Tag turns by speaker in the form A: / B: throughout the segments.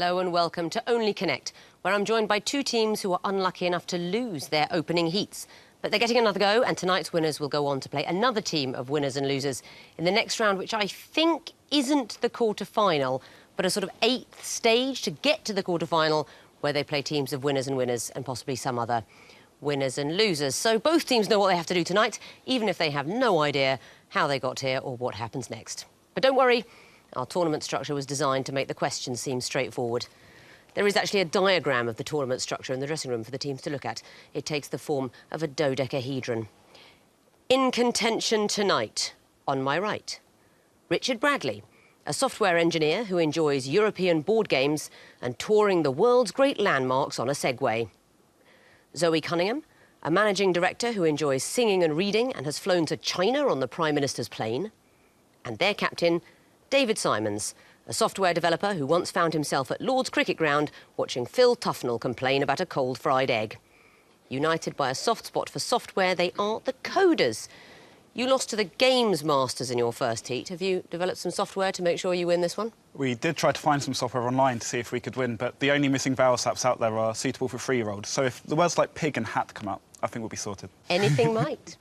A: Hello and welcome to Only Connect, where I'm joined by two teams who are unlucky enough to lose their opening heats. But they're getting another go, and tonight's winners will go on to play another team of winners and losers in the next round, which I think isn't the quarter-final, but a sort of 8th stage to get to the quarter-final, where they play teams of winners and possibly some other winners and losers. So both teams know what they have to do tonight, even if they have no idea how they got here or what happens next. But don't worry, our tournament structure was designed to make the questions seem straightforward. There is actually a diagram of the tournament structure in the dressing room for the teams to look at. It takes the form of a dodecahedron. In contention tonight, on my right, Richard Bradley, a software engineer who enjoys European board games and touring the world's great landmarks on a Segway. Zoe Cunningham, a managing director who enjoys singing and reading and has flown to China on the Prime Minister's plane. And their captain, David Simons, a software developer who once found himself at Lord's Cricket Ground watching Phil Tufnell complain about a cold fried egg. United by a soft spot for software, they are the coders. You lost to the Games Masters in your first heat. Have you developed some software to make sure you win this one?
B: We did try to find some software online to see if we could win, but the only missing vowel slaps out there are suitable for 3-year-olds. So if the words like pig and hat come up, I think we'll be sorted.
A: Anything might.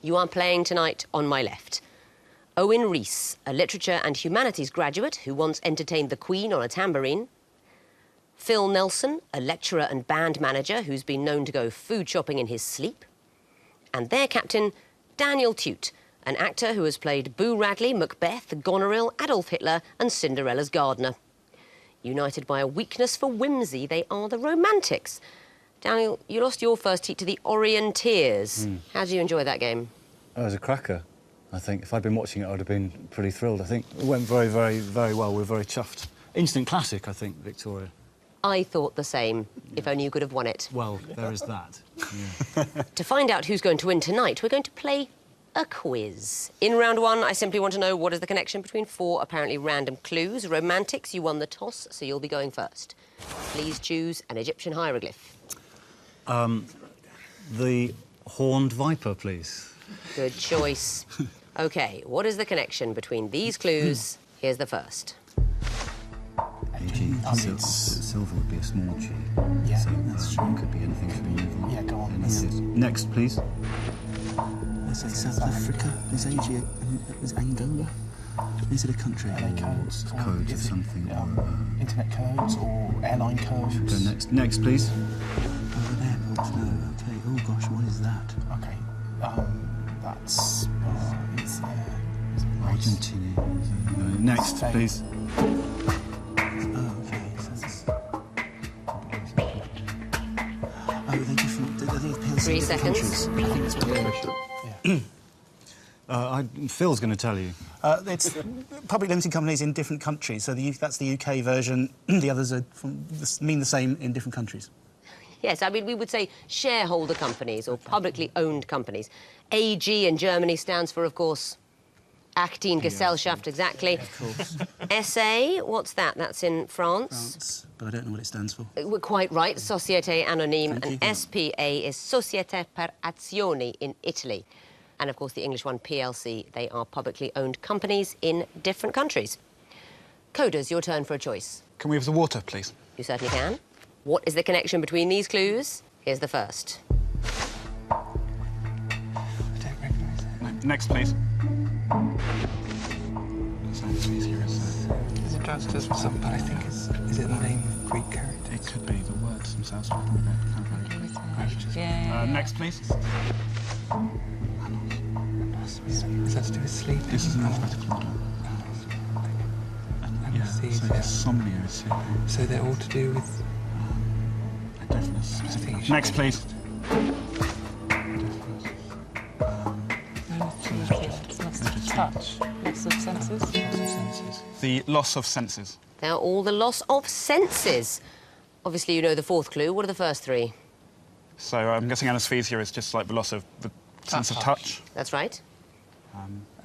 A: You are playing tonight on my left. Owen Rees, a literature and humanities graduate who once entertained the Queen on a tambourine. Phil Nelson, a lecturer and band manager who's been known to go food shopping in his sleep. And their captain, Daniel Tute, an actor who has played Boo Radley, Macbeth, Goneril, Adolf Hitler and Cinderella's gardener. United by a weakness for whimsy, they are the Romantics. Daniel, you lost your first heat to the Orienteers. How did you enjoy that game?
C: Oh, it was a cracker. I think if I'd been watching it, I would have been pretty thrilled. I think it went very, very, very well. We're very chuffed. Instant classic, I think, Victoria.
A: I thought the same, if only you could have won it.
C: Well, there is that. Yeah.
A: To find out who's going to win tonight, we're going to play a quiz. In round one, I simply want to know what is the connection between 4 apparently random clues. Romantics, you won the toss, so you'll be going first. Please choose an Egyptian hieroglyph.
C: The horned viper, please.
A: Good choice. OK, what is the connection between these clues? Here's the first.
C: G. Silver would be a small G.
D: Yeah,
C: so
D: that's true.
C: Could be anything from evil.
D: Yeah, go on.
C: Next, please.
D: Let's say South Africa. Is Asia? Is Angola? Is it a country? Codes.
C: Codes of something.
D: Internet codes or airline codes.
C: Go next. Next, please.
D: Over there. Okay. Oh gosh, what is that? Okay. That's. It's
C: Argentina. Next, please.
D: Are they different? Are they
A: 3 seconds.
D: I think it's
C: Phil's going to tell you.
D: It's public limited companies in different countries. So that's the UK version. The others are mean the same in different countries.
A: Yes, I mean, we would say shareholder companies or publicly owned companies. AG in Germany stands for, of course, Aktiengesellschaft, exactly.
D: Of course.
A: SA, what's that? That's in France.
D: But I don't know what it stands for.
A: We're quite right, Société Anonyme,
D: Thank
A: and
D: you.
A: SPA is Société per Azioni in Italy. And, of course, the English one, PLC, they are publicly owned companies in different countries. Coders, your turn for a choice.
B: Can we have the water, please?
A: You certainly can. What is the connection between these clues? Here's the first.
D: I don't recognise it.
B: Next, please. Sounds easier, isn't it?
D: It does something, but I think is it the name of Greek character?
B: It could be the words themselves. Next, please.
D: Is that to do with sleep?
B: This is an alphabetical order. Yeah, so insomnia is here.
D: So they're all to do with...
B: Next, please.
E: Touch. Loss of senses.
B: The loss of senses.
A: They're all the loss of senses. Obviously, you know the fourth clue. What are the first 3?
B: So I'm guessing anesthesia is just like the loss of the sense of touch.
A: That's right.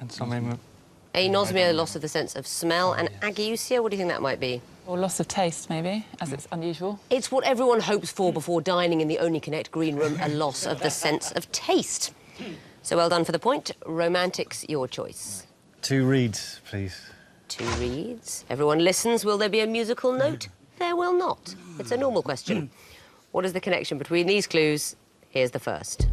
D: And something...
A: Anosmia, loss of the sense of smell. And ageusia, what do you think that might be?
E: Or loss of taste, maybe, as it's unusual.
A: It's what everyone hopes for before dining in the Only Connect green room, a loss of the sense of taste. So well done for the point. Romantics, your choice.
C: 2 reads, please.
A: 2 reads. Everyone listens. Will there be a musical note? there will not. It's a normal question. What is the connection between these clues? Here's the first.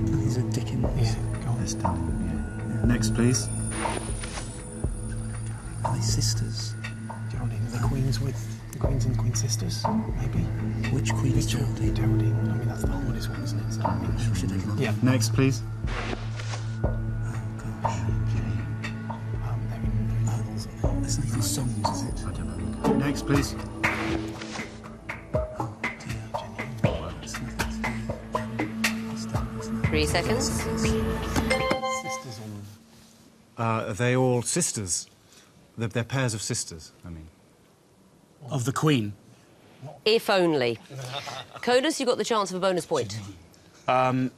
D: These are Dickens.
C: Next, please.
D: Are they sisters?
F: Geraldine, the Queen's with the Queen's and Queen sisters, maybe.
D: Which Queen is Geraldine?
F: Geraldine. I mean, that's the hardest one, isn't it? So, I mean,
D: We should take another.
F: yeah.
C: Next, please.
D: That's not even songs, is it?
C: I don't know. Next, please.
D: Oh, dear, Jenny.
A: 3 seconds.
F: Sisters on.
C: Are they all sisters? They're pairs of sisters, I mean.
D: Of the Queen.
A: If only. Coders, you got the chance of a bonus point.
B: They're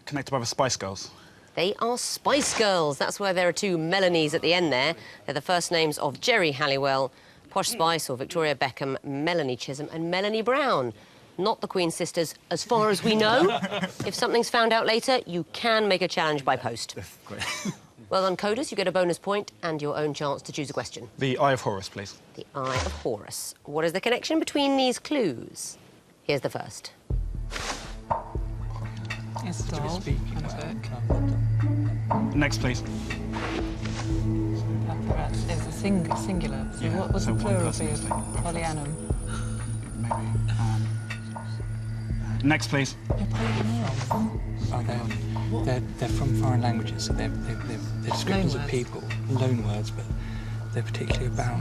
B: connected by the Spice Girls.
A: They are Spice Girls. That's why there are 2 Melanies at the end there. They're the first names of Jerry Halliwell, Posh Spice or Victoria Beckham, Melanie Chisholm and Melanie Brown. Not the Queen's sisters, as far as we know. If something's found out later, you can make a challenge by post.
C: Great.
A: Well done, Coders. You get a bonus point and your own chance to choose a question.
B: The Eye of Horus, please.
A: The Eye of Horus. What is the connection between these clues? Here's the first.
E: It's a doll and a book.
B: Next, please.
E: It's a singular. So
B: Yeah,
E: what would
B: so
E: the
B: one
E: plural
B: person
E: be
B: is
E: of
B: taking both.
E: Polyanum?
B: Maybe. Next, please.
F: Oh, they're from foreign languages, so they're descriptions of
E: Loanwords.
F: people, loan words, but they're particularly about.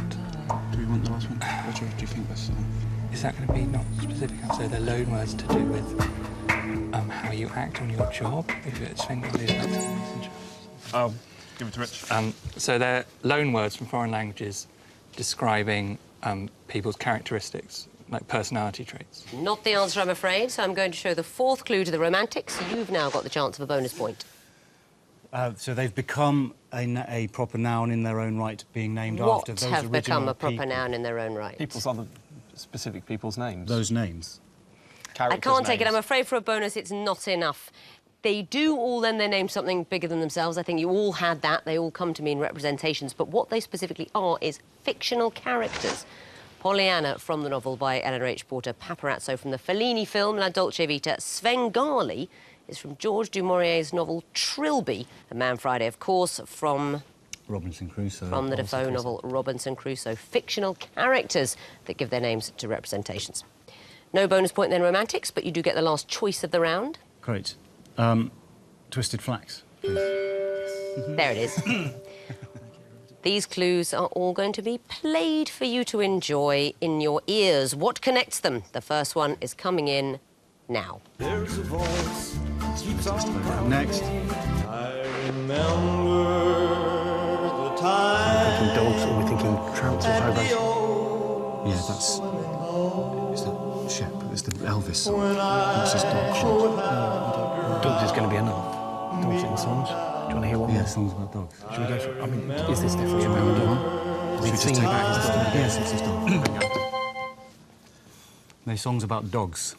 B: Do we want the last one? What do you think that's...
F: Is that going to be not specific? So they're loan words to do with how you act on your job. If it's
B: Oh, give it to Rich.
F: So they're loan words from foreign languages describing people's characteristics, like personality traits.
A: Not the answer, I'm afraid, so I'm going to show the 4th clue to the Romantics. You've now got the chance of a bonus point.
C: So they've become a proper noun in their own right, being named
A: What
C: after those
A: have become
C: original
A: a proper
C: people.
A: noun in their own right?
G: People's other specific people's names.
C: Those names.
A: I
G: Characters'
A: can't take it.
G: names.
A: I'm afraid for a bonus it's not enough. They do all then they name something bigger than themselves. I think you all had that. They all come to mean representations. But what they specifically are is fictional characters. Pollyanna from the novel by Eleanor H. Porter, Paparazzo from the Fellini film La Dolce Vita, Svengali is from George du Maurier's novel Trilby, and Man Friday, of course, from
C: Robinson Crusoe.
A: the
C: Robinson
A: Defoe
C: Crusoe.
A: novel Robinson Crusoe. Fictional characters that give their names to representations. No bonus point then, Romantics, but you do get the last choice of the round.
C: Great. Twisted Flax, please.
A: There it is. These clues are all going to be played for you to enjoy in your ears. What connects them? The first one is coming in now.
H: There's a voice keeps on
C: Next.
H: I remember the time.
F: Thinking dogs, or we're thinking trouts or hobos.
C: Yeah, that's... Is that Shep? It's the Elvis song. What's his dog called?
F: Dogs is going to be enough. Dogs in songs. Do you want to hear one
C: Yeah,
F: more?
C: songs about dogs.
F: Should we go for? I mean, is this definitely a
C: Remember
F: melody?
C: the one?
F: Should we
C: just
F: sing
C: take
F: about his dog?
C: Yes, it's his dog. They're songs about dogs.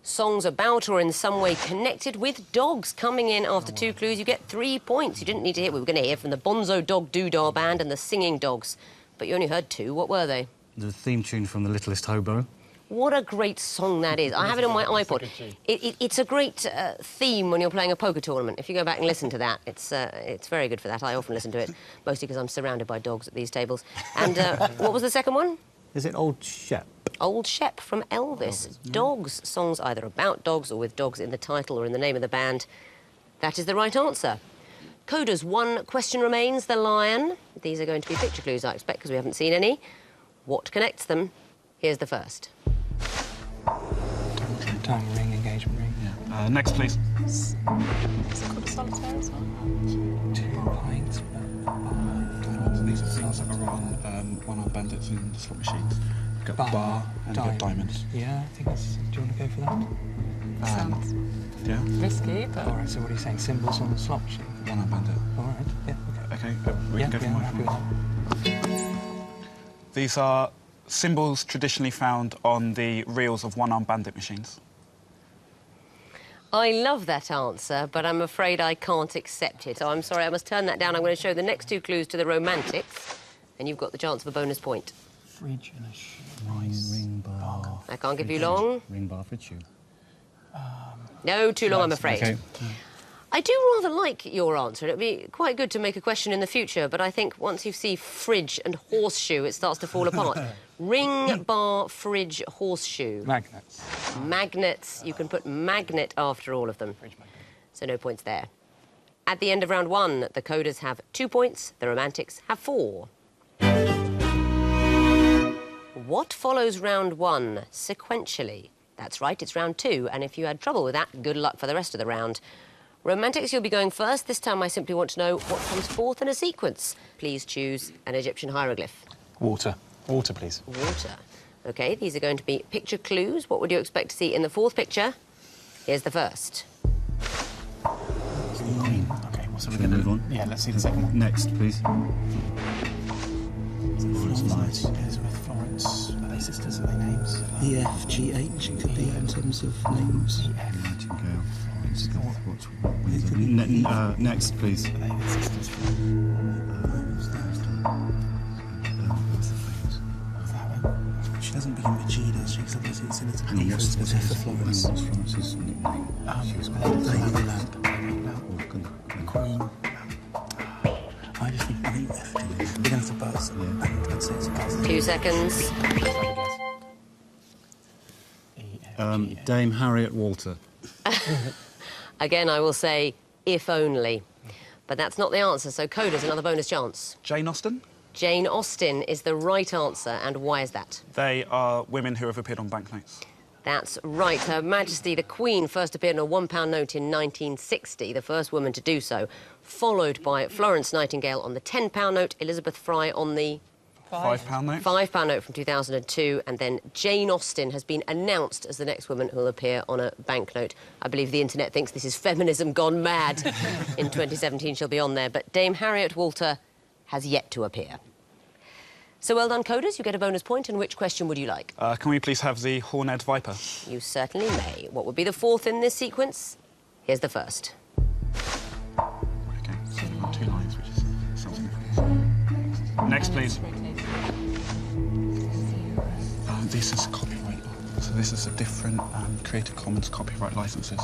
A: Songs about or in some way connected with dogs. Coming in after 2 clues, you get 3 points. You didn't need to hear. We were going to hear from the Bonzo Dog Doodah Band and the Singing Dogs, but you only heard 2. What were they?
C: The theme tune from The Littlest Hobo.
A: What a great song that is. I have it on my iPod. It's a great theme when you're playing a poker tournament. If you go back and listen to that, it's very good for that. I often listen to it, mostly because I'm surrounded by dogs at these tables. And what was the second one?
C: Is it Old Shep?
A: Old Shep from Elvis. Dogs. Songs either about dogs or with dogs in the title or in the name of the band. That is the right answer. Coders, 1 question remains. The Lion. These are going to be picture clues, I expect, because we haven't seen any. What connects them? Here's the first.
F: Time ring, engagement ring.
B: Yeah. Next, please.
E: Is it called a solitaire as well?
F: 2 pints.
B: These are things that are on one-armed bandits in the slot machines. You've got bar and you've got diamonds.
F: Yeah, I think that's. Do you want to go for that?
E: Sounds
B: Yeah?
E: risky, but...
F: All right. So what are you saying? Symbols on the slot machine.
B: One-armed bandit.
F: All right. Yeah. Okay.
B: Okay, we
F: Yeah,
B: can go for
F: yeah, I'm
B: my
F: happy with that.
B: These are symbols traditionally found on the reels of one-armed bandit machines.
A: I love that answer, but I'm afraid I can't accept it. So I'm sorry, I must turn that down. I'm going to show the next two clues to the Romantics, and you've got the chance of a bonus point.
E: Fridge and a shoe.
C: Ring bar.
A: I can't give you long.
C: Ring bar fridge shoe.
A: No, too long, I'm afraid.
C: Okay.
A: I do rather like your answer. It'd be quite good to make a question in the future, but I think once you see fridge and horseshoe, it starts to fall apart. Ring, bar, fridge, horseshoe.
F: Magnets.
A: Magnets. You can put magnet after all of them. So no points there. At the end of round one, the coders have 2 points, the Romantics have 4. What follows round one sequentially? That's right, it's round 2, and if you had trouble with that, good luck for the rest of the round. Romantics, you'll be going first. This time I simply want to know what comes fourth in a sequence. Please choose an Egyptian hieroglyph.
G: Water. Water, please.
A: Water. OK, these are going to be picture clues. What would you expect to see in the fourth picture? Here's the first.
D: Queen. OK, what's we
C: Shall we move on?
D: Yeah, let's see the second one.
C: Next, please.
D: Florence, Elizabeth, Florence. Are they sisters? Are they names? EFGH, it could be in terms of names.
C: Nightingale. Next, please.
D: Are they sisters? She doesn't begin with G, does she? Because obviously it's a little
C: Hang on, what's
D: for Florence.
C: What's Florence's nickname? She was
D: Lady Lamp. Queen. I just think FG. We're going to have to buzz. I'd say it's a buzz.
A: 2 seconds.
C: Dame Harriet Walter.
A: Again, I will say, if only. But that's not the answer, so coders, another bonus chance.
B: Jane Austen?
A: Jane Austen is the right answer, and why is that?
B: They are women who have appeared on banknotes.
A: That's right. Her Majesty the Queen first appeared on a £1 note in 1960, the first woman to do so, followed by Florence Nightingale on the £10 note, Elizabeth Fry on the
B: £5 note?
A: £5 note from 2002, and then Jane Austen has been announced as the next woman who will appear on a banknote. I believe the internet thinks this is feminism gone mad. In 2017 she'll be on there, but Dame Harriet Walter has yet to appear. So well done, coders. You get a bonus point. And which question would you like?
B: Can we please have the horned viper?
A: You certainly may. What would be the fourth in this sequence? Here's the first.
B: OK, so we've got 2 lines, which is something. Next, please. This is copyright. So this is a different Creative Commons copyright licenses.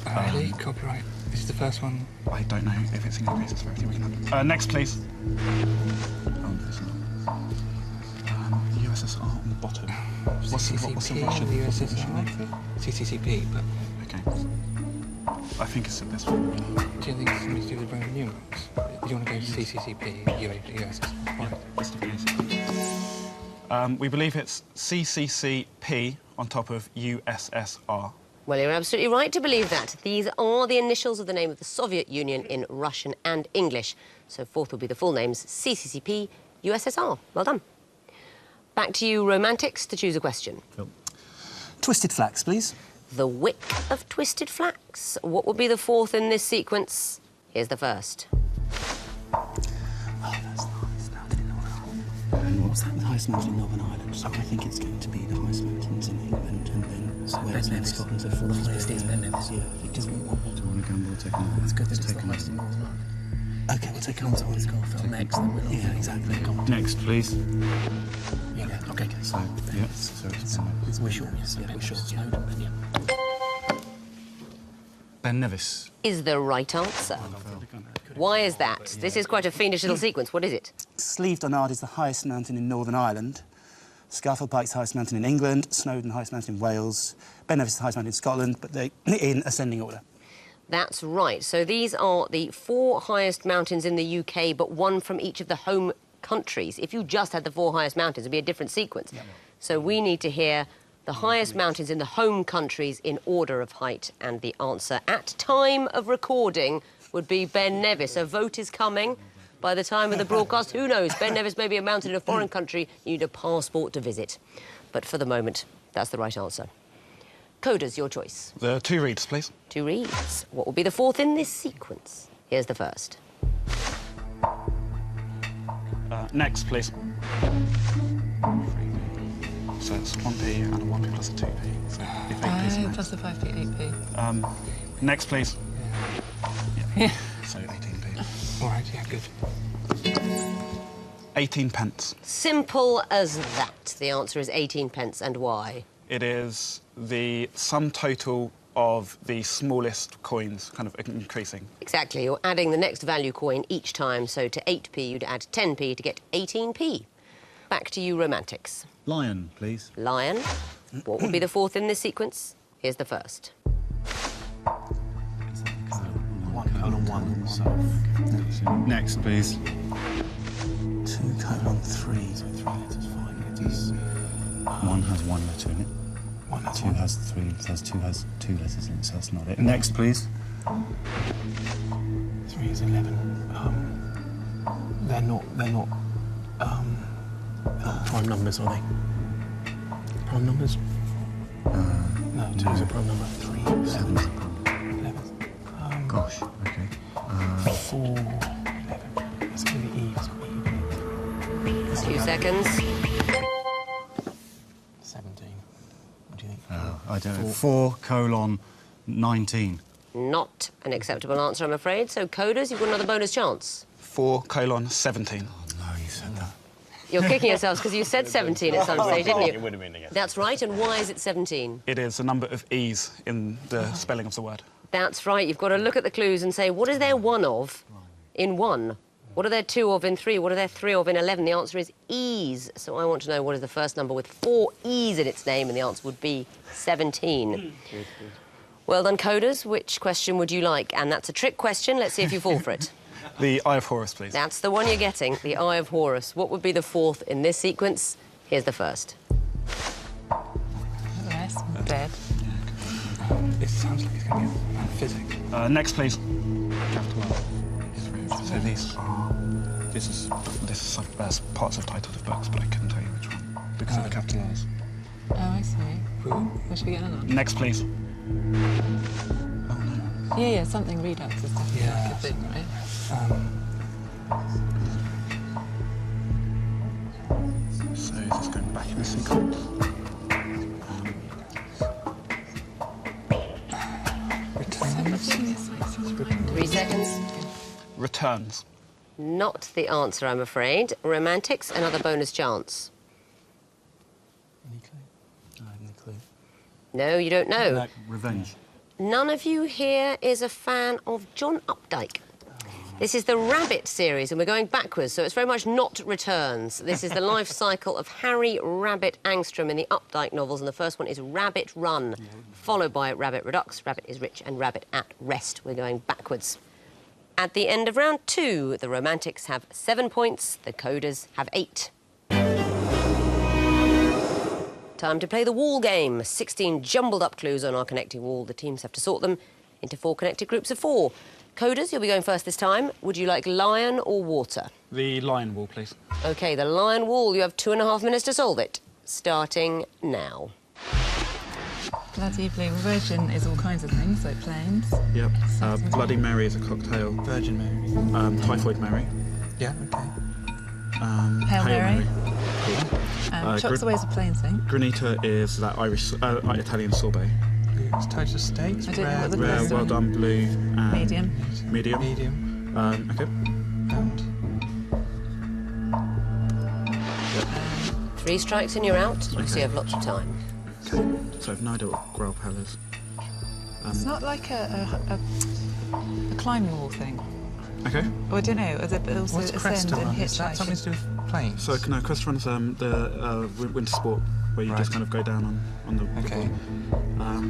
F: Really? Copyright? This is the first one?
B: I don't know if it's in cases for everything we can have. Next, please. This one. USSR on the bottom. What's the Russian?
F: The USSR? CCCP, but...
B: OK. I think it's in this one.
F: Do you think it's something to do with Roman numerals? Do you want to go CCCP, USSR?
B: We believe it's CCCP on top of USSR.
A: Well, you're absolutely right to believe that. These are the initials of the name of the Soviet Union in Russian and English. So fourth will be the full names, CCCP, USSR. Well done. Back to you, Romantics, to choose a question.
C: Cool.
D: Twisted flax, please.
A: The wick of twisted flax. What would be the fourth in this sequence? Here's the first.
D: Oh, that's the highest mountain in Northern Ireland. And what's that? The highest mountain in Northern Ireland. So I think it's going to be the highest mountains in England and then Wales and Scotland. So for the highest is Ben Nevis. Yeah, I think it's...
C: Do you want to gamble or take another?
E: It's good that it's the highest in Northern Ireland.
D: OK, we'll take another one.
E: It's got to film next, then we'll...
D: Yeah, exactly. Go on.
C: Next, please.
E: Yeah, OK.
C: So, yeah, so it's Ben Nevis.
E: We're sure, yes. Yeah, we're sure. Snowden, then, yeah.
C: Ben Nevis.
A: Is the right answer. Why is that? This is quite a fiendish little sequence. What is it?
D: Sleeve Donard is the highest mountain in Northern Ireland. Scafell Pike's the highest mountain in England. Snowdon, the highest mountain in Wales. Ben Nevis is the highest mountain in Scotland, but they're in ascending order.
A: That's right. So these are the 4 highest mountains in the UK, but one from each of the home countries. If you just had the 4 highest mountains, it'd be a different sequence. Yep. So we need to hear the highest mountains in the home countries in order of height, and the answer at time of recording would be Ben Nevis. A vote is coming. By the time of the broadcast, who knows? Ben Nevis may be a mountain in a foreign country you need a passport to visit. But for the moment, that's the right answer. Coders, your choice.
B: The 2 reads, please.
A: 2 reads. What will be the fourth in this sequence? Here's the first.
B: Next, please. So it's 1p and a 1p plus a 2p. So if 8p's next.
E: Plus the 5p, 8p.
B: Next, please.
E: Yeah.
B: So 18p.
F: All right, yeah, good.
B: 18 pence.
A: Simple as that. The answer is 18 pence, and why?
B: It is the sum total of the smallest coins, kind of increasing.
A: Exactly. You're adding the next value coin each time, so to 8p you'd add 10p to get 18p. Back to you, romantics.
C: Lion, please.
A: Lion. What would be the fourth in this sequence? Here's the first.
D: 1:1 so
C: Next, please.
D: 2:3, so 3 letters, 5 letters.
C: One has one letter in it.
D: One has
C: Two
D: one.
C: has three. Two has two letters in it, so that's not it. Next, please.
D: 3 is 11. They're not prime numbers, are they? Prime numbers? No, 2 is a prime number. 3, 7, 11.
C: Gosh. Okay.
D: 4, 11. That's going to be E. That's got E.
A: 2 seconds.
D: 17. What do you think?
C: I don't know. 4:19.
A: Not an acceptable answer, I'm afraid. So, coders, you've got another bonus chance.
B: 4:17.
C: No, you said that.
A: You're kicking yourselves because you said 17 at some stage, didn't you?
G: It would have been again.
A: That's right, and why is it 17?
B: It is the number of E's in the spelling of the word.
A: That's right, you've got to look at the clues and say, what is there one of in 1? What are there 2 of in 3? What are there 3 of in 11? The answer is E's. So I want to know what is the first number with 4 E's in its name, and the answer would be 17. Well done, coders. Which question would you like? And that's a trick question. Let's see if you fall for it.
B: The Eye of Horus, please.
A: That's the one you're getting, the Eye of Horus. What would be the fourth in this sequence? Here's the first.
E: The rest, dead.
F: It sounds like it's going to get physics.
B: Next, please. Capital R. So these are... This is parts of titles of books, but I couldn't tell you which one because of the capital R's.
E: Oh, I see. Where should we get another?
B: Next, please.
E: Yeah, something redux is definitely like a thing, right?
B: So this is going back in the sequence.
F: Returns.
A: 3 seconds.
B: Returns.
A: Not the answer, I'm afraid. Romantics, another bonus chance.
D: Any clue? I have no clue.
A: No, you don't know.
C: No, revenge.
A: None of you here is a fan of John Updike. This is the Rabbit series, and we're going backwards, so it's very much not Returns. This is the life cycle of Harry Rabbit Angstrom in the Updike novels, and the first one is Rabbit Run, followed by Rabbit Redux, Rabbit is Rich, and Rabbit at Rest. We're going backwards. At the end of round 2, the Romantics have 7 points, the Coders have 8. Time to play the wall game. 16 jumbled up clues on our connecting wall. The teams have to sort them into 4 connected groups of 4. Coders, you'll be going first this time. Would you like lion or water?
B: The lion wall, please.
A: OK, the lion wall. You have 2.5 minutes to solve it. Starting now.
E: Bloody blue virgin is all kinds of things, like planes.
B: Yep. Bloody Mary is a cocktail.
F: Virgin Mary.
B: Typhoid Mary.
F: Yeah, okay.
E: Hail Mary.
B: Cool.
E: Chops away is a plane thing.
B: Granita is that Italian sorbet.
F: It's total steaks.
E: I don't know what the
B: Rare,
E: first
B: well
E: one.
B: done, blue. And
E: Medium.
B: Medium.
F: Medium.
B: Okay.
F: And
A: 3 strikes and you're out. So you have lots of time.
B: Okay. So I've no idea what Growlpell is.
E: It's not like a climbing wall thing.
B: Okay.
E: Oh, I don't know. Is it also
F: what's
E: ascend
F: Cresta
E: and
F: Run?
E: hit
F: Is that
E: like...
F: something to do with planes?
B: So no, Crest Run's the winter sport where you just
F: Right.
B: kind of go down on the
F: Okay.
B: ball.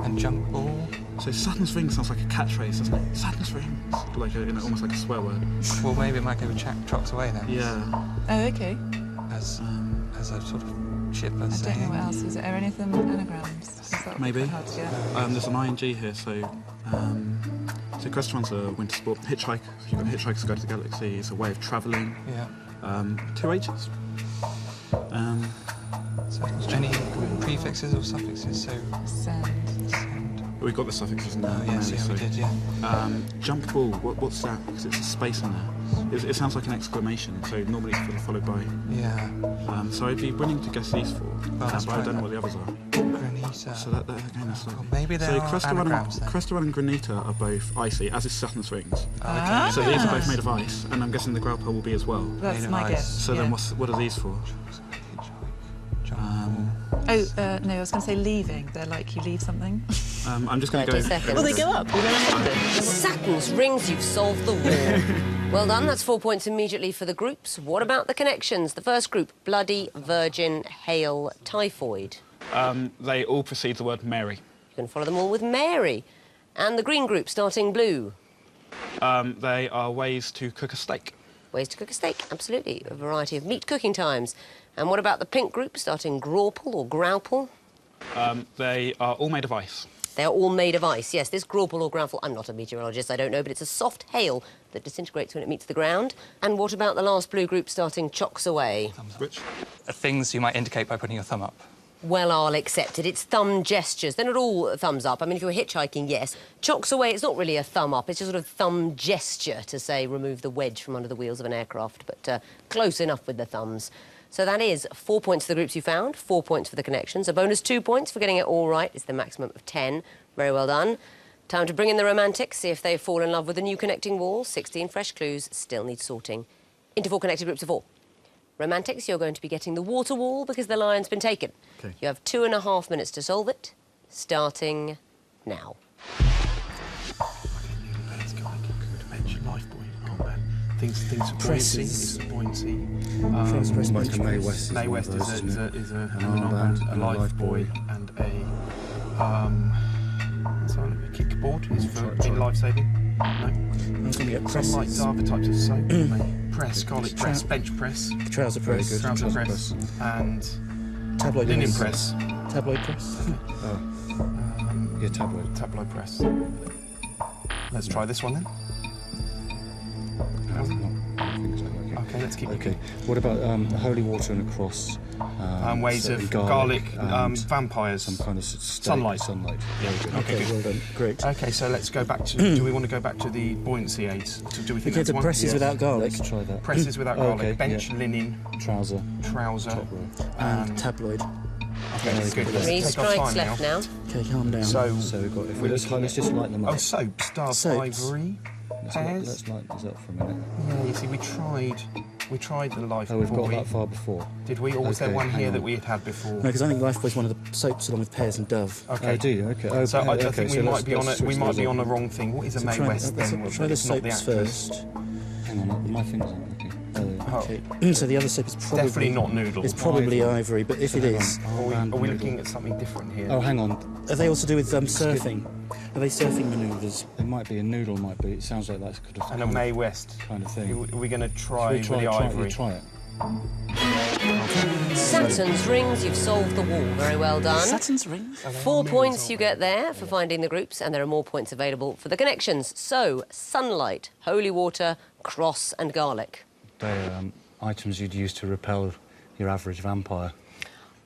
F: And jump ball?
B: So Saturn's ring sounds like a catchphrase, doesn't it? Saturn's rings, like almost like a swear word.
F: Well, maybe it might go with Chocks Away then.
B: Yeah.
E: Oh, OK.
F: As a sort of chipper
E: I don't
F: saying.
E: know what else is it. Are any of them anagrams? Is that
B: Maybe.
E: hard to get?
B: There's an ing here, so Crest Run's a winter sport. Hitchhike, you've got Hitchhikers Guide to the Galaxy. It's a way of travelling.
F: Yeah.
B: 2 H's.
F: So any prefixes or suffixes? So
E: Sand.
B: We've got the suffixes now.
F: yes, yeah, we did, yeah.
B: Jump ball. What's that? Because it's a space in there. It sounds like an exclamation, so normally it's followed by...
I: Yeah.
B: So I'd be willing to guess these 4. That's why I don't know what the others are.
I: Granita.
B: So that again is like...
I: Maybe there are anagrams then.
B: Crustal and Granita are both icy, as is Saturn's rings.
E: Ah.
B: So these are both made of ice, and I'm guessing the Growlpole will be as well.
E: That's
I: Made of
E: my
I: ice.
E: guess.
B: So then what are these for?
E: No, I was going to say leaving. They're like you leave something.
B: I'm just going to
A: 30
B: go...
A: seconds.
E: Well, they go up.
A: Saturn's rings, you've solved the war. Well done, that's 4 points immediately for the groups. What about the connections? The first group, bloody, virgin, hail, typhoid.
B: They all precede the word Mary.
A: You can follow them all with Mary. And the green group, starting blue.
B: They are ways to cook a steak.
A: Ways to cook a steak, absolutely. A variety of meat cooking times. And what about the pink group, starting Grauple or Grauple?
B: They are all made of ice.
A: They are all made of ice, yes. This Grauple or Grauple, I'm not a meteorologist, I don't know, but it's a soft hail that disintegrates when it meets the ground. And what about the last blue group, starting Chocks Away?
B: Which?
F: Things you might indicate by putting your thumb up.
A: Well, I'll accept it. It's thumb gestures. They're not all thumbs up. I mean, if you're hitchhiking, yes. Chocks Away, it's not really a thumb up. It's just sort of thumb gesture to say remove the wedge from under the wheels of an aircraft, but close enough with the thumbs. So that is 4 points for the groups you found, 4 points for the connections, a bonus 2 points for getting it all right. It's the maximum of 10. Very well done. Time to bring in the romantics, see if they fall in love with the new connecting wall. 16 fresh clues, still need sorting. Into 4 connected groups of 4. Romantics, you're going to be getting the water wall because the lion's been taken.
C: Okay.
A: You have 2.5 minutes to solve it, starting now.
I: It's got like a good bench life buoy, aren't there? Things for buoyancy.
D: Presses.
I: Is buoyancy.
C: First press,
D: bench
C: like a May
D: press.
C: West.
I: May West
C: one of those,
I: is
C: isn't it?
I: a
C: armband,
I: a life buoy and a kickboard is for being life saving. No.
D: I'm going to get
I: Some like
D: presses.
I: other types of soap. Maybe. Press, garlic press, bench press,
D: Trouser
C: Very
D: press.
C: good.
I: trouser
C: Trouser
I: press, and
D: Tabloid
I: linen press.
D: Tabloid press.
C: Yeah, tabloid.
I: Tabloid press. Let's try this one then.
C: No, I think so. Okay.
I: Okay, let's keep
C: Okay.
I: looking.
C: What about holy water and a cross?
I: Ways
C: so
I: of
C: garlic, and
I: vampires.
C: some kind of steak.
I: Sunlight.
C: Sunlight.
I: Yeah.
C: Very good.
I: Okay,
D: Okay, well done. Great.
I: Okay, so let's go back to. Do we want to go back to the buoyancy aids? Do we think
D: Okay,
I: that's
D: the
I: one?
D: presses
I: Yes.
D: without garlic.
C: Let's try that.
I: Presses without
C: Oh,
I: garlic.
C: okay,
I: Bench,
C: yeah.
I: linen,
C: Trouser.
I: trouser.
C: Top row.
D: And tabloid.
I: Okay, that's good. Let's
A: 3
I: take our
A: strikes
I: time
A: left now.
D: Okay, calm down.
I: So,
C: So we've got. If
I: We're
C: we
I: looking
C: let's just light them up.
I: oh, soaps, Dove,
D: Soaps.
I: Ivory, pears.
C: Let's light these up for a minute.
I: Yeah, you see, we tried the life
C: Oh, we've got
I: buoy.
C: that far before.
I: Did we, or was there
C: Okay,
I: one
C: hang
I: here
C: on.
I: that we had before?
D: No, because I think Lifebuoy's one of the soaps along with pears and Dove.
I: Okay.
C: Oh, do you? Okay. Oh,
I: So I
C: okay,
I: think
C: so
I: we
C: let's-
I: might be on
C: let's
I: a we
C: switch
I: might
C: those
I: be
C: up.
I: on the wrong thing. What is a
D: So
I: May West then?
D: try the
I: It's not the
D: soaps
I: actress.
D: first.
C: Hang on, my fingers aren't working.
I: Oh,
D: Okay. So the other soap is probably
I: definitely not noodle.
D: It's probably ivory, but if it is,
I: Are we looking at something different here?
C: Oh, hang on.
D: are they also do with surfing? Are they surfing manoeuvres?
C: It might be a noodle, might be. It sounds like that's kind of,
I: And a May West.
C: kind of thing.
I: Are we going to
C: Shall
I: try
C: we
I: with the
C: try
I: ivory?
C: it.
A: Saturn's rings, you've solved the wall. Very well done.
D: Saturn's rings?
A: 4 points you get there for finding the groups, and there are more points available for the connections. So, sunlight, holy water, cross and garlic.
C: They're items you'd use to repel your average vampire.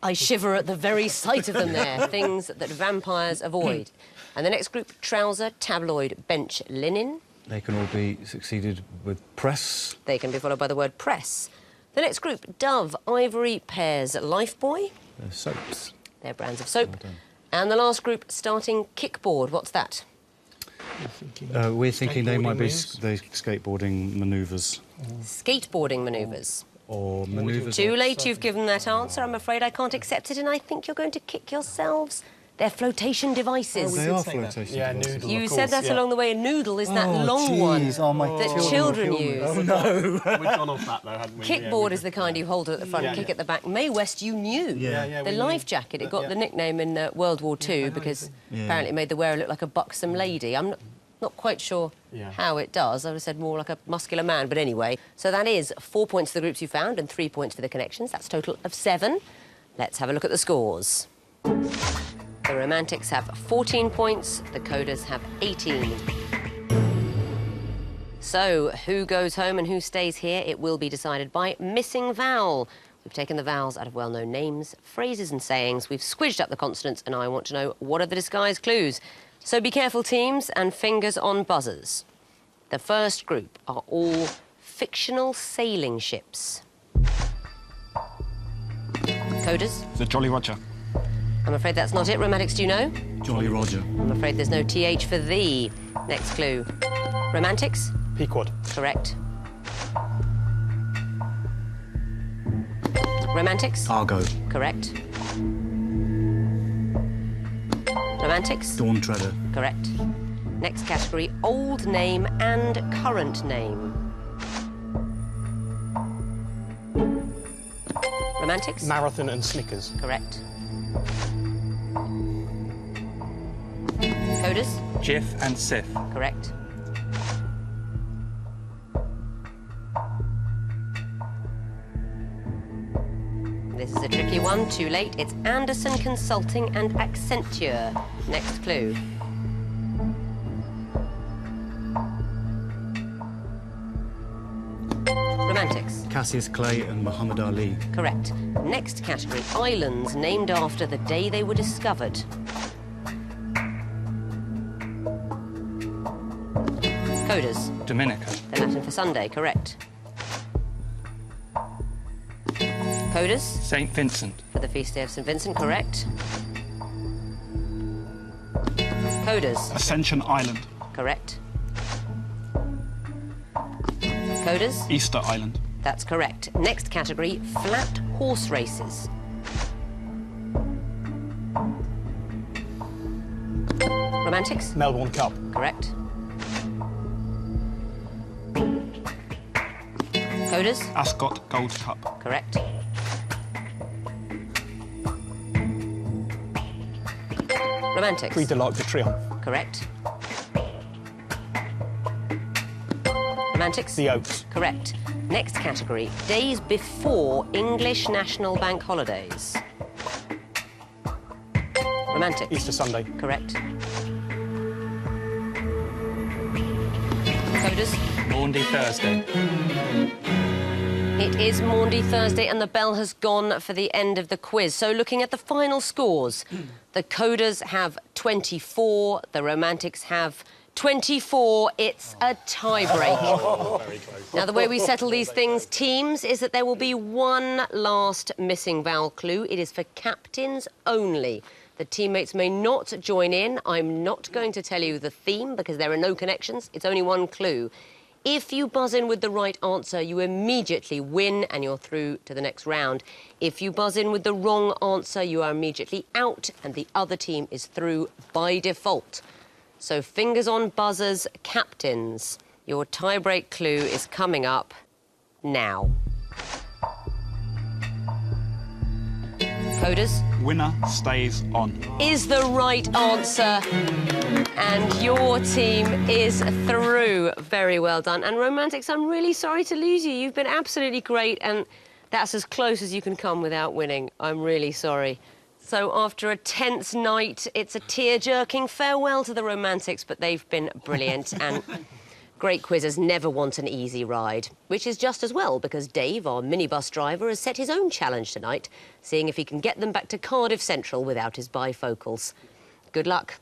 A: I shiver at the very sight of them there, things that vampires avoid. And the next group, trouser, tabloid, bench, linen.
C: They can all be succeeded with press.
A: They can be followed by the word press. The next group, dove, ivory, pears, lifebuoy.
C: They're soaps.
A: They're brands of soap.
C: Well done.
A: And the last group, starting kickboard. What's that?
C: We're thinking they might be
I: Skateboarding
C: they skateboarding manoeuvres.
A: Skateboarding manoeuvres.
C: Or manoeuvres.
A: Too late you've given that answer. I'm afraid I can't accept it, and I think you're going to kick yourselves. They're flotation devices.
C: They are flotation
I: Yeah,
C: devices.
I: noodle.
A: You
I: of
A: said
I: course,
A: that
I: yeah.
A: along the way. A noodle is that
C: Oh,
A: long one
C: jeez. Oh, my
A: that
C: children will
A: children
C: kill me.
A: use.
C: Oh, no.
I: We've gone off that though, haven't we?
A: Kickboard is the kind you hold at the front,
I: Yeah,
A: kick
I: yeah.
A: at the back. May West, you knew.
I: Yeah,
A: The
I: we
A: life
I: knew.
A: jacket, it got
I: Yeah.
A: the nickname in World War II because apparently it made the wearer look like a buxom lady. I'm not quite sure
I: Yeah.
A: how it does. I would have said more like a muscular man, but anyway. So that is 4 points for the groups you found and 3 points for the connections. That's a total of 7. Let's have a look at the scores. The romantics have 14 points, the coders have 18. So, who goes home and who stays here? It will be decided by missing vowel. We've taken the vowels out of well-known names, phrases and sayings. We've squidged up the consonants, and I want to know what are the disguise clues. So be careful, teams, and fingers on buzzers. The first group are all fictional sailing ships? Coders?
B: The Jolly Roger.
A: I'm afraid that's not it. Romantics, do you know?
C: Jolly Roger.
A: I'm afraid there's no TH for the. Next clue. Romantics?
G: Pequod.
A: Correct. Romantics?
C: Argo.
A: Correct. Romantics?
C: Dawn Treader.
A: Correct. Next category, old name and current name. Romantics?
G: Marathon and Snickers.
A: Correct. Coders?
F: Jif and Sif.
A: Correct. This is a tricky one, too late. It's Anderson Consulting and Accenture. Next clue. Romantics.
C: Cassius Clay and Muhammad Ali.
A: Correct. Next category, islands named after the day they were discovered. Coders.
F: Dominica.
A: The Latin for Sunday, correct. Coders.
F: St. Vincent.
A: For the feast day of St. Vincent, correct. Coders.
B: Ascension Island.
A: Correct. Coders.
B: Easter Island.
A: That's correct. Next category, flat horse races. Romantics?
G: Melbourne Cup.
A: Correct. Coders?
B: Ascot Gold Cup.
A: Correct. Romantics?
G: Prix de l'Arc de Triomphe.
A: Correct. Romantics?
G: The Oaks.
A: Correct. Next category, days before English national bank holidays. Romantics?
G: Easter Sunday.
A: Correct. Coders?
F: Maundy Thursday.
A: It is Maundy Thursday and the bell has gone for the end of the quiz. So looking at the final scores, the Coders have 24, the Romantics have 24. It's a tie-break. Now, the way we settle these things, teams, is that there will be one last missing vowel clue. It is for captains only. The teammates may not join in. I'm not going to tell you the theme because there are no connections. It's only one clue. If you buzz in with the right answer, you immediately win and you're through to the next round. If you buzz in with the wrong answer, you are immediately out and the other team is through by default. So fingers on buzzers, captains. Your tie-break clue is coming up now. Coders?
B: Winner stays on.
A: Is the right answer. And your team is through. Very well done. And Romantics, I'm really sorry to lose you. You've been absolutely great, and that's as close as you can come without winning. I'm really sorry. So after a tense night, it's a tear-jerking farewell to the Romantics, but they've been brilliant. And great quizzes never want an easy ride, which is just as well, because Dave, our minibus driver, has set his own challenge tonight, seeing if he can get them back to Cardiff Central without his bifocals. Good luck.